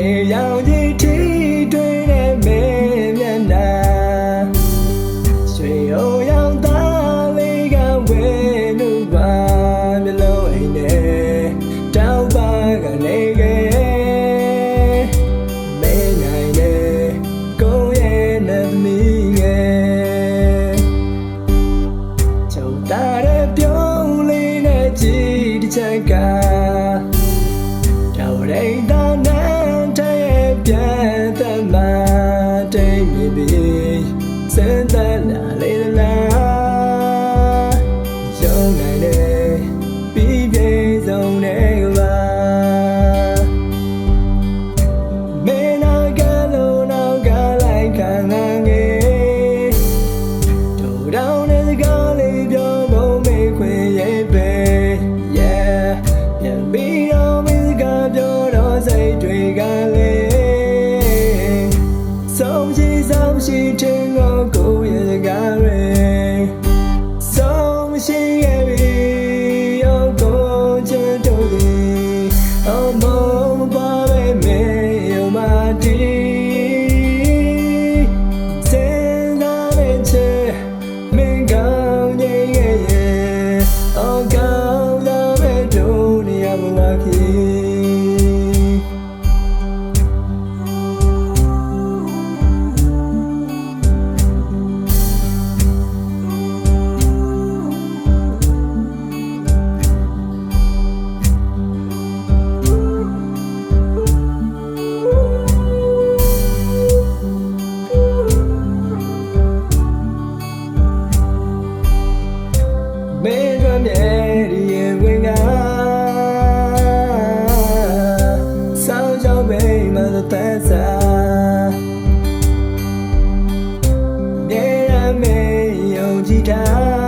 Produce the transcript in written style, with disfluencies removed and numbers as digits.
နေရောင်ကြီးထီတွေ့တဲ့မင်းမျက်နှာရွှေအိုရောင်သားလေးကဝဲလို့ပါမျက်လုံးအိမ်နဲ့တောင်းပါကနေခဲ့မဲနိုင်တဲ့ကိုရဲ့နတ်သမီးငယ်ချုပ်တာတဲ့ပြုံးလေးနဲ့ကြည်တစ်ချက်ကတော်ရိန်သာနဲ့တဲ့ပြန်သက်မှတိတ်မြည်ပြီးစံတလာလေးလားရုံနိုင်တဲ့ပြီးပြေဆုံးတဲ့ပါမင်းနာကလုံးနောက်ကလိုက်ခံငယ်တို့တောင်းတဲ့စကားလေးပြောဖို့မေးခွင့်ရဲ့ပဲပြန်ပြီးတော့မင်းစကားပြောတော့စိတ်တွေကလေးဆုံးရှိတဲ့ကိုရဲ့စကားတွေဆုံးမရှိခဲ့ပြီအော်ကိုချစ်တို့ဒီအမောမပါပဲမေယောမတီစင်သာတဲ့ချေမင်းကောင်းရဲ့အော်ကောင်းလာမဲ့တို့နေရာမလာခီမင်းတို့မြဲဒီရင်ဝင်ကဆောင်းကြောင်ပိန်မသက်သာမြဲရမေယုံကြည်တာ